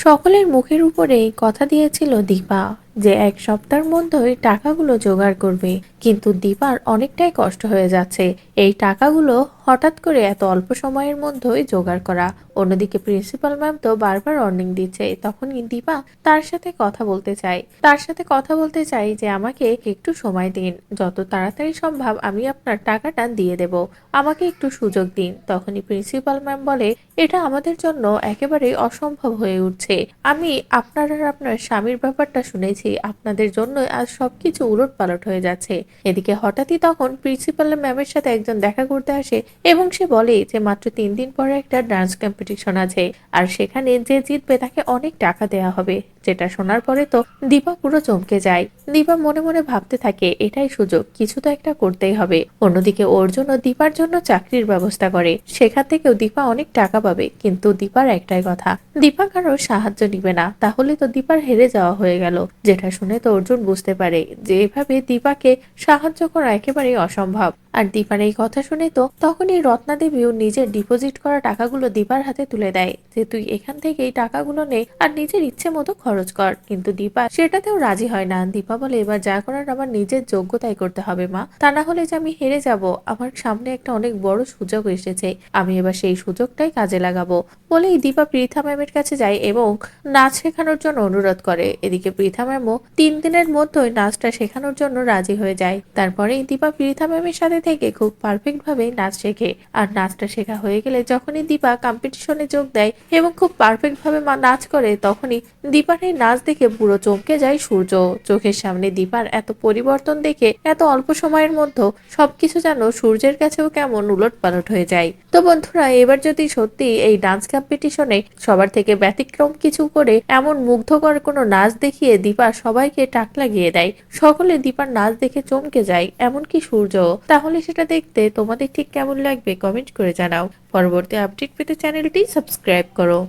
সকলের মুখের উপরেই কথা দিয়েছিল দীপা যে এক সপ্তাহের মধ্যেই টাকাগুলো জোগাড় করবে, কিন্তু দীপার অনেকটাই কষ্ট হয়ে যাচ্ছে এই টাকাগুলো হঠাৎ করে এত অল্প সময়ের মধ্যেই জোগাড় করা। অন্যদিকে প্রিন্সিপাল ম্যাম তো বারবার ওয়ার্নিং দিচ্ছে, তখনই দীপা তার সাথে কথা বলতে চাই যে আমাকে একটু সময় দিন, যত তাড়াতাড়ি সম্ভব আমি আপনার টাকাটা দিয়ে দেব, আমাকে একটু সুযোগ দিন। তখনই প্রিন্সিপাল ম্যাম বলে, এটা আমাদের জন্য একেবারেই অসম্ভব হয়ে উঠছে। আমি আপনার আর আপনার স্বামীর ব্যাপারটা শুনেছি, আপনাদের জন্য আজ সবকিছু উলটপালট হয়ে যাচ্ছে। এদিকে হঠাৎই তখন প্রিন্সিপাল ম্যামের সাথে একজন দেখা করতে আসে এবং সে বলে যে মাত্র 3 দিন পরে একটা ডান্স কম্পিটিশন আছে, আর সেখানে যে জিতবে তাকে অনেক টাকা দেয়া হবে। যেটা শোনার পরে তো দীপা পুরো চমকে যায়। দীপা মনে মনে ভাবতে থাকে এটাই সুযোগ, কিছু তো একটা করতেই হবে। অন্যদিকে ওর জন্য দীপার জন্য চাকরির ব্যবস্থা করে, সেখান থেকেও দীপা অনেক টাকা পাবে। কিন্তু দীপার একটাই কথা, দীপা কারোর সাহায্য নিবে না, তাহলে তো দীপার হেরে যাওয়া হয়ে গেল। যেটা শুনে তো অর্জুন বুঝতে পারে যে এভাবে দীপাকে সাহায্য করা একেবারেই অসম্ভব। আর দীপার এই কথা শুনে তো তখনই রত্না দেবীও নিজের ডিপোজিট করা টাকাগুলো দীপার হাতে তুলে দেয় যে তুই এখান থেকে এই টাকাগুলো নে আর নিজের ইচ্ছে মতো খরচ কর। কিন্তু দীপা সেটাতেও রাজি হয় না। দীপা বলে, এবার যা করার আমার নিজের যোগ্যতায় করতে হবে মা, তা না হলে যে আমি হেরে যাব। আমার সামনে একটা অনেক বড় সুযোগ এসেছে, আমি এবার সেই সুযোগটাই কাজে লাগাবো। বলেই দীপা পৃথা ম্যামের কাছে যায় এবং নাচ শেখানোর জন্য অনুরোধ করে। এদিকে পৃথা ম্যামও 3 দিনের মধ্যেই নাচটা শেখানোর জন্য রাজি হয়ে যায়। তারপরেই দীপা পৃথা ম্যামের সাথে থেকে খুব পারফেক্ট ভাবে নাচ শেখে। আর নাচটা শেখা হয়ে গেলে যখনই দীপা কম্পিটিশনে যোগ দেয় এবং খুব পারফেক্ট ভাবে নাচ করে, তখনই দীপার এই নাচ দেখে পুরো চমকে যায় সূর্য। চোখের সামনে দীপার এত পরিবর্তন দেখে এত অল্প সময়ের মধ্যে সবকিছু যেন সূর্যের কাছেও কেমন উলটপালট হয়ে যায়। তো বন্ধুরা, এবার যদি সত্যি এই ডান্স কম্পিটিশনে সবার থেকে ব্যতিক্রম কিছু করে এমন মুগ্ধকর কোনো নাচ দেখিয়ে দীপা সবাইকে টাক লাগিয়ে দেয়, সকলে দীপার নাচ দেখে চমকে যায়, এমনকি সূর্য, তাহলে সেটা দেখতে তোমাদের ঠিক কেমন লাগবে কমেন্ট করে জানাও। পরবর্তী আপডেট পেতে চ্যানেলটি সাবস্ক্রাইব করো।